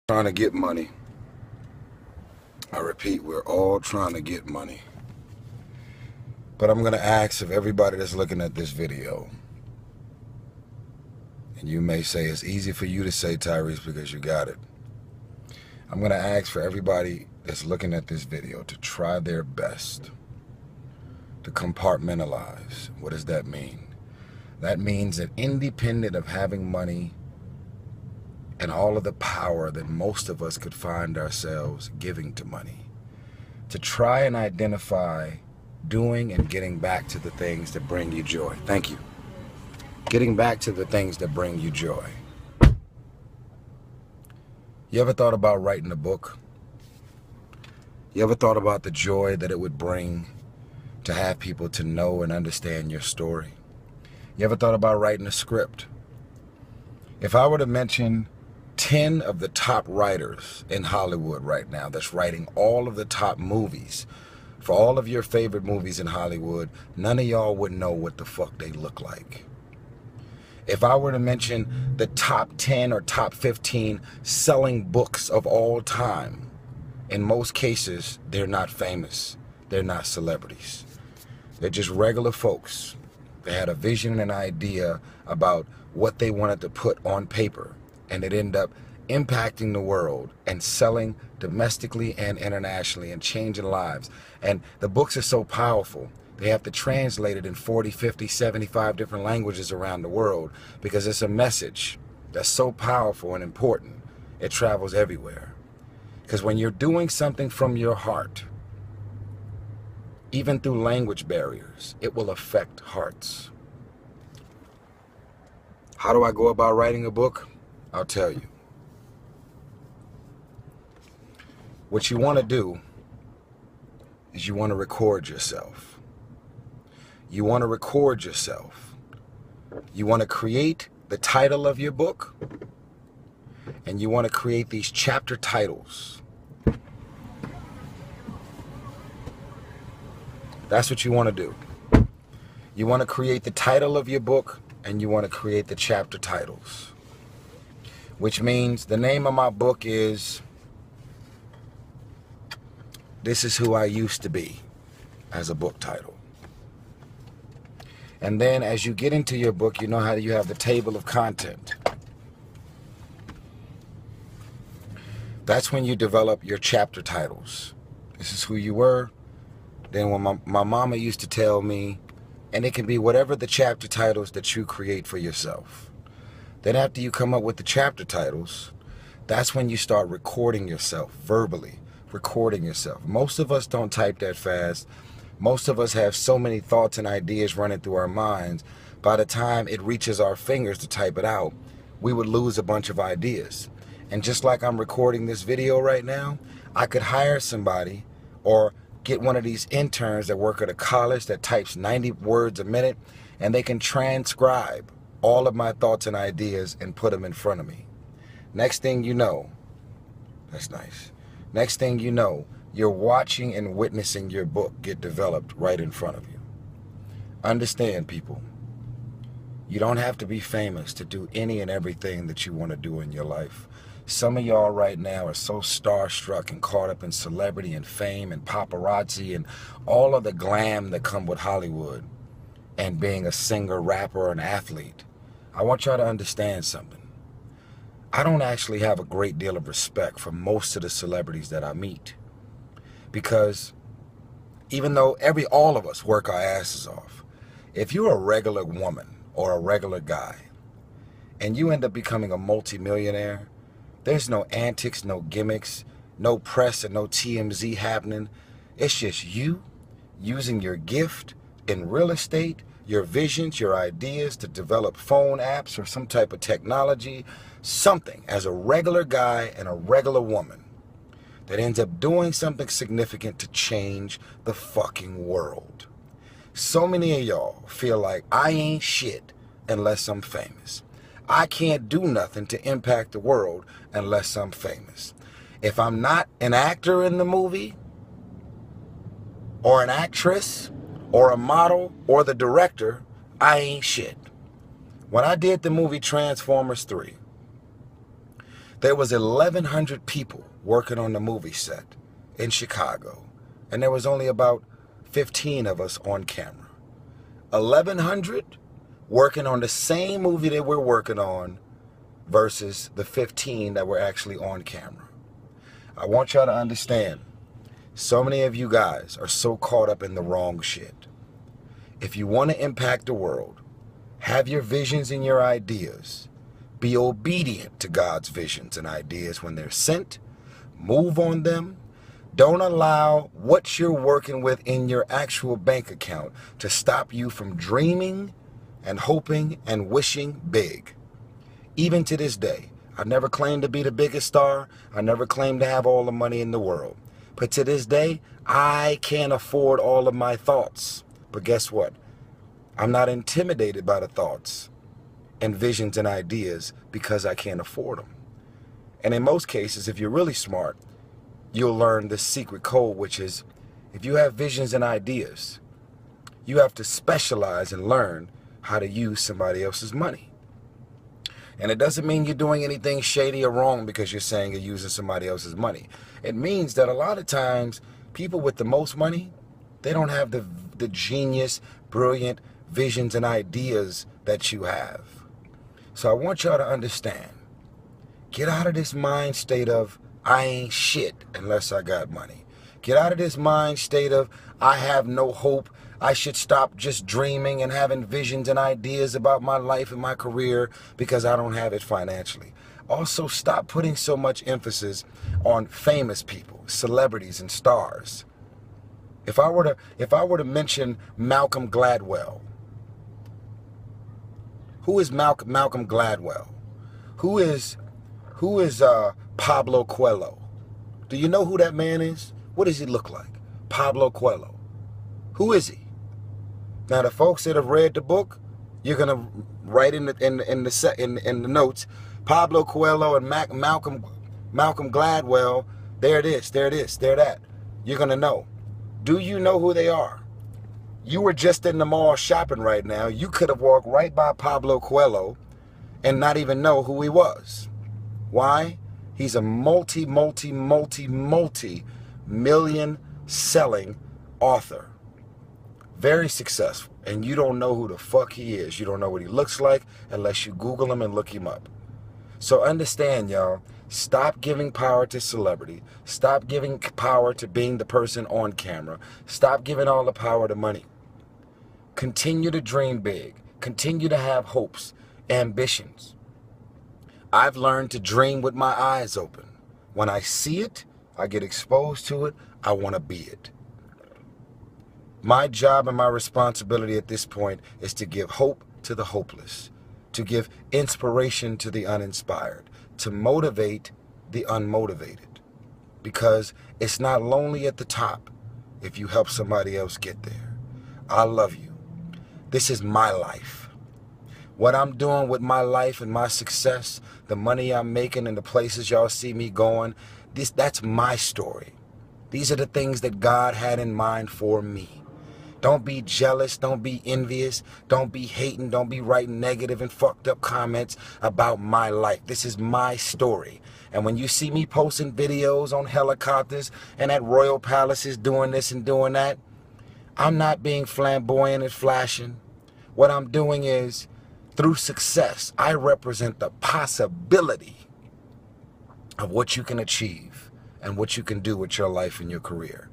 Trying to get money. I repeat, we're all trying to get money. But I'm going to ask of everybody that's looking at this video, and you may say it's easy for you to say, Tyrese, because you got it. I'm going to ask for everybody that's looking at this video to try their best to compartmentalize. What does that mean? That means that independent of having money and all of the power that most of us could find ourselves giving to money, to try and identify doing and getting back to the things that bring you joy. Thank you. Getting back to the things that bring you joy. You ever thought about writing a book? You ever thought about the joy that it would bring to have people to know and understand your story? You ever thought about writing a script? If I were to mention 10 of the top writers in Hollywood right now that's writing all of the top movies for all of your favorite movies in Hollywood, none of y'all would know what the fuck they look like. If I were to mention the top 10 or top 15 selling books of all time, in most cases, they're not famous. They're not celebrities. They're just regular folks. They had a vision and an idea about what they wanted to put on paper, and it ended up impacting the world and selling domestically and internationally and changing lives. And the books are so powerful. They have to translate it in 40, 50, 75 different languages around the world because it's a message that's so powerful and important. It travels everywhere. Because when you're doing something from your heart, even through language barriers, it will affect hearts. How do I go about writing a book? I'll tell you. What you want to do is you want to record yourself. You want to record yourself. You want to create the title of your book, and you want to create these chapter titles. That's what you want to do. You want to create the title of your book, and you want to create the chapter titles. Which means the name of my book is This Is Who I Used to Be, as a book title. And then as you get into your book, you know how you have the table of content. That's when you develop your chapter titles. This is who you were. Then when my mama used to tell me, and it can be whatever the chapter titles that you create for yourself. Then after you come up with the chapter titles, that's when you start recording yourself, verbally recording yourself. Most of us don't type that fast. Most of us have so many thoughts and ideas running through our minds. By the time it reaches our fingers to type it out, we would lose a bunch of ideas. And just like I'm recording this video right now, I could hire somebody or get one of these interns that work at a college that types 90 words a minute, and they can transcribe all of my thoughts and ideas and put them in front of me. Next thing you know, that's nice. Next thing you know, you're watching and witnessing your book get developed right in front of you. Understand, people, you don't have to be famous to do any and everything that you want to do in your life. Some of y'all right now are so starstruck and caught up in celebrity and fame and paparazzi and all of the glam that come with Hollywood and being a singer, rapper, or an athlete. I want y'all to understand something. I don't actually have a great deal of respect for most of the celebrities that I meet, because even though all of us work our asses off, if you're a regular woman or a regular guy and you end up becoming a multimillionaire, there's no antics, no gimmicks, no press and no TMZ happening. It's just you using your gift in real estate, your visions, your ideas to develop phone apps or some type of technology, something as a regular guy and a regular woman that ends up doing something significant to change the fucking world. So many of y'all feel like I ain't shit unless I'm famous. I can't do nothing to impact the world unless I'm famous. If I'm not an actor in the movie, or an actress, or a model, or the director, I ain't shit. When I did the movie Transformers 3, There was 1,100 people working on the movie set in Chicago, and there was only about 15 of us on camera. 1,100 working on the same movie that we're working on versus the 15 that were actually on camera. I want y'all to understand, so many of you guys are so caught up in the wrong shit. If you want to impact the world, have your visions and your ideas. Be obedient to God's visions and ideas when they're sent. Move on them. Don't allow what you're working with in your actual bank account to stop you from dreaming and hoping and wishing big. Even to this day, I never claimed to be the biggest star. I never claimed to have all the money in the world. But to this day, I can't afford all of my thoughts. But guess what? I'm not intimidated by the thoughts and visions and ideas because I can't afford them. And in most cases, if you're really smart, you'll learn the secret code, which is if you have visions and ideas, you have to specialize and learn how to use somebody else's money. And it doesn't mean you're doing anything shady or wrong because you're saying you're using somebody else's money. It means that a lot of times people with the most money, they don't have the genius, brilliant visions and ideas that you have. So I want y'all to understand, get out of this mind state of I ain't shit unless I got money. Get out of this mind state of I have no hope. I should stop just dreaming and having visions and ideas about my life and my career because I don't have it financially. Also, stop putting so much emphasis on famous people, celebrities and stars. If I were to mention Malcolm Gladwell, who is Malcolm Gladwell? Who is Pablo Coelho? Do you know who that man is? What does he look like? Pablo Coelho. Who is he? Now, the folks that have read the book, you're gonna write in the notes, Pablo Coelho and Malcolm Gladwell. There it is. There that. You're gonna know. Do you know who they are? You were just in the mall shopping right now. You could have walked right by Pablo Coelho and not even know who he was. Why? He's a multi-million selling author. Very successful. And you don't know who the fuck he is. You don't know what he looks like unless you Google him and look him up. So understand, y'all, stop giving power to celebrity. Stop giving power to being the person on camera. Stop giving all the power to money. Continue to dream big. Continue to have hopes, ambitions. I've learned to dream with my eyes open. When I see it, I get exposed to it, I want to be it. My job and my responsibility at this point is to give hope to the hopeless, to give inspiration to the uninspired, to motivate the unmotivated. Because it's not lonely at the top if you help somebody else get there. I love you. This is my life. What I'm doing with my life and my success, the money I'm making and the places y'all see me going, that's my story. These are the things that God had in mind for me. Don't be jealous, don't be envious, don't be hating, don't be writing negative and fucked up comments about my life. This is my story. And when you see me posting videos on helicopters and at royal palaces doing this and doing that, I'm not being flamboyant and flashing. What I'm doing is, through success, I represent the possibility of what you can achieve and what you can do with your life and your career.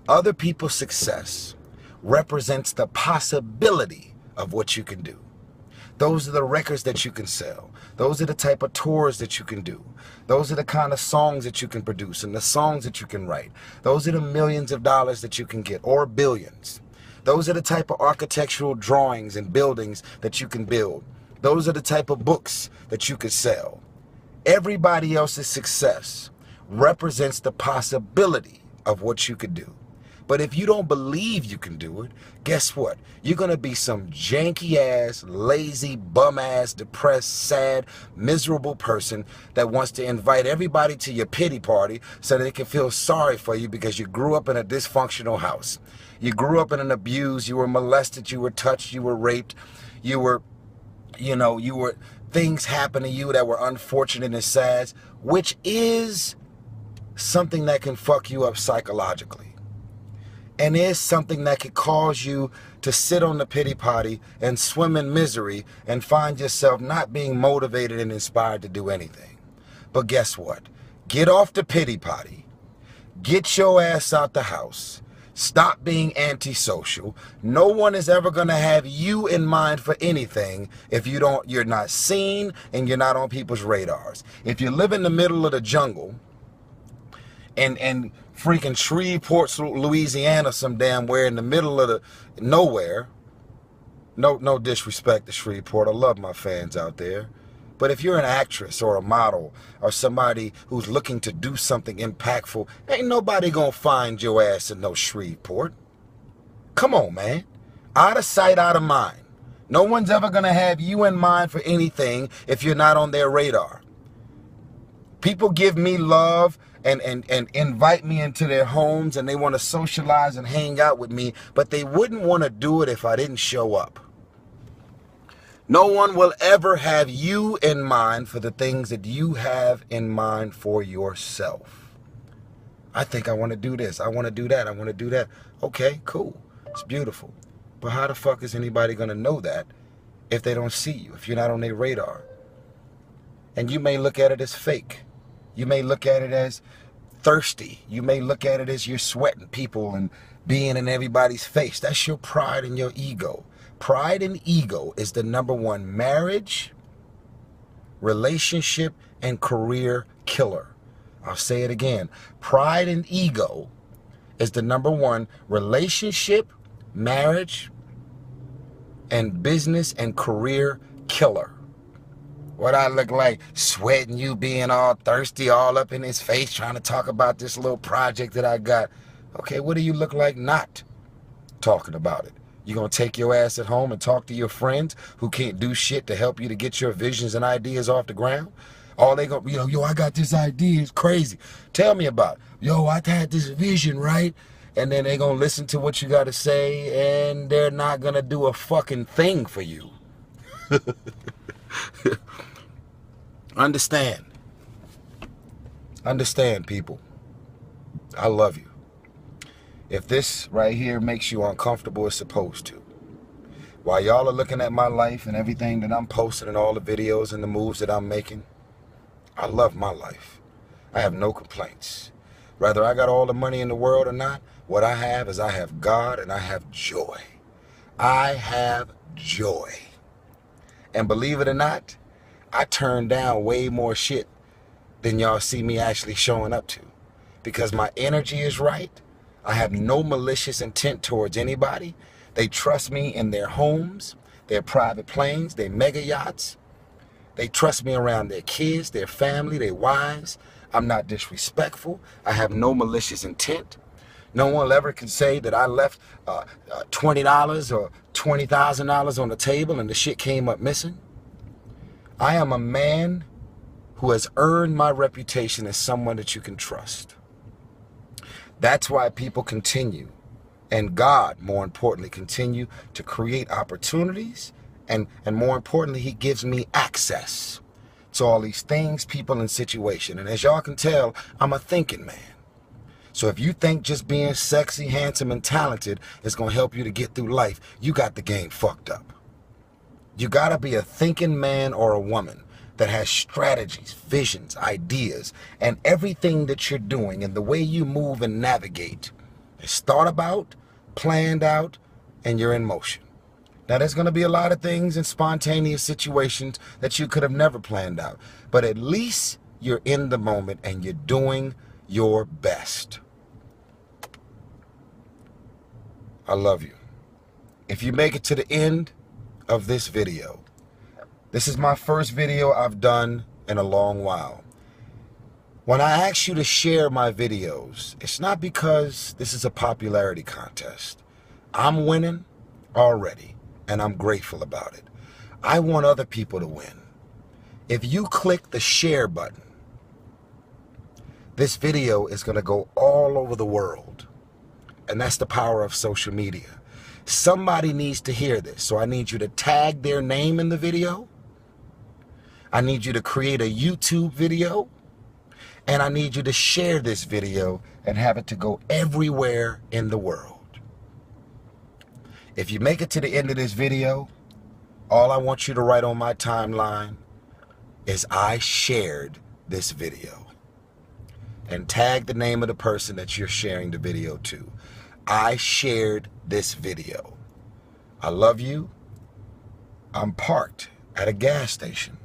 Other people's success represents the possibility of what you can do. Those are the records that you can sell. Those are the type of tours that you can do. Those are the kind of songs that you can produce and the songs that you can write. Those are the millions of dollars that you can get, or billions. Those are the type of architectural drawings and buildings that you can build. Those are the type of books that you could sell. Everybody else's success represents the possibility of what you could do. But if you don't believe you can do it, guess what? You're going to be some janky-ass, lazy, bum-ass, depressed, sad, miserable person that wants to invite everybody to your pity party so that they can feel sorry for you because you grew up in a dysfunctional house. You grew up in an abuse, you were molested, you were touched, you were raped, you were things happen to you that were unfortunate and sad, which is something that can fuck you up psychologically. And is something that could cause you to sit on the pity potty and swim in misery and find yourself not being motivated and inspired to do anything. But guess what? Get off the pity potty. Get your ass out the house. Stop being antisocial. No one is ever going to have you in mind for anything if you're not seen and you're not on people's radars. If you live in the middle of the jungle and freaking Shreveport, Louisiana, some damn where in the middle of the nowhere. No disrespect to Shreveport. I love my fans out there. But if you're an actress or a model or somebody who's looking to do something impactful, ain't nobody gonna find your ass in no Shreveport. Come on, man. Out of sight, out of mind. No one's ever gonna have you in mind for anything if you're not on their radar. People give me love and invite me into their homes and they want to socialize and hang out with me, but they wouldn't want to do it if I didn't show up. No one will ever have you in mind for the things that you have in mind for yourself. I think I want to do this. I want to do that. I want to do that. Okay, cool. It's beautiful. But how the fuck is anybody going to know that if they don't see you, if you're not on their radar? And you may look at it as fake. You may look at it as thirsty. You may look at it as you're sweating people and being in everybody's face. That's your pride and your ego. Pride and ego is the #1 marriage, relationship, and career killer. I'll say it again. Pride and ego is the #1 relationship, marriage, and business and career killer. What I look like, sweating, you being all thirsty, all up in his face, trying to talk about this little project that I got. Okay, what do you look like not talking about it? You gonna take your ass at home and talk to your friends who can't do shit to help you to get your visions and ideas off the ground? All they gonna, yo, I got this idea, it's crazy. Tell me about it. Yo, I had this vision, right? And then they gonna listen to what you gotta say and they're not gonna do a fucking thing for you. Understand. Understand, people. I love you. If this right here makes you uncomfortable, it's supposed to. While y'all are looking at my life and everything that I'm posting and all the videos and the moves that I'm making, I love my life. I have no complaints. Whether I got all the money in the world or not, what I have is I have God and I have joy. I have joy. And believe it or not, I turn down way more shit than y'all see me actually showing up to. Because my energy is right. I have no malicious intent towards anybody. They trust me in their homes, their private planes, their mega yachts. They trust me around their kids, their family, their wives. I'm not disrespectful. I have no malicious intent. No one ever can say that I left $20 or $20,000 on the table and the shit came up missing. I am a man who has earned my reputation as someone that you can trust. That's why people continue, and God, more importantly, continue to create opportunities, and more importantly, he gives me access to all these things, people, and situations. And as y'all can tell, I'm a thinking man. So if you think just being sexy, handsome, and talented is going to help you to get through life, you got the game fucked up. You got to be a thinking man or a woman that has strategies, visions, ideas, and everything that you're doing and the way you move and navigate is thought about, planned out, and you're in motion. Now, there's going to be a lot of things in spontaneous situations that you could have never planned out, but at least you're in the moment and you're doing your best. I love you. If you make it to the end of this video, this is my first video I've done in a long while. When I ask you to share my videos, it's not because this is a popularity contest. I'm winning already, and I'm grateful about it. I want other people to win. If you click the share button, this video is going to go all over the world. And that's the power of social media. Somebody needs to hear this, so I need you to tag their name in the video. I need you to create a YouTube video, and I need you to share this video and have it to go everywhere in the world. If you make it to the end of this video, all I want you to write on my timeline is I shared this video. And tag the name of the person that you're sharing the video to. I shared this video. I love you. I'm parked at a gas station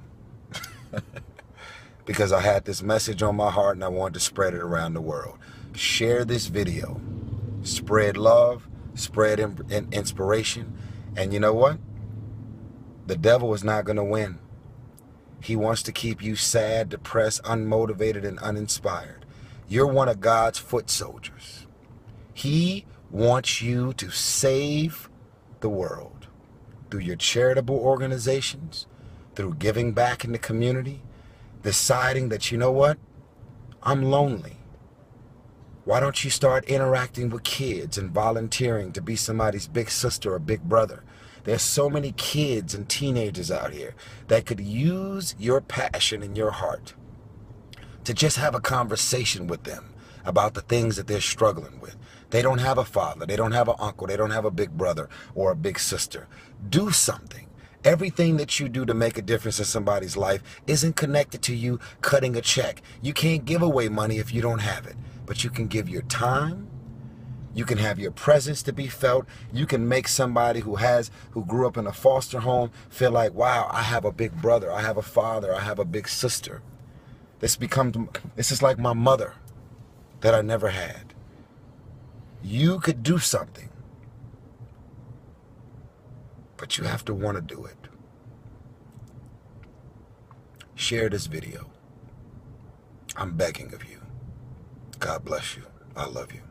because I had this message on my heart and I wanted to spread it around the world. Share this video. Spread love, spread inspiration. And you know what? The devil is not going to win. He wants to keep you sad, depressed, unmotivated, and uninspired. You're one of God's foot soldiers. He wants you to save the world through your charitable organizations, through giving back in the community, deciding that, you know what, I'm lonely. Why don't you start interacting with kids and volunteering to be somebody's big sister or big brother? There's so many kids and teenagers out here that could use your passion and your heart to just have a conversation with them about the things that they're struggling with. They don't have a father, they don't have an uncle, they don't have a big brother or a big sister. Do something. Everything that you do to make a difference in somebody's life isn't connected to you cutting a check. You can't give away money if you don't have it, but you can give your time. You can have your presence to be felt. You can make somebody who grew up in a foster home feel like, wow, I have a big brother, I have a father, I have a big sister. This is like my mother that I never had. You could do something, but you have to want to do it. Share this video. I'm begging of you. God bless you. I love you.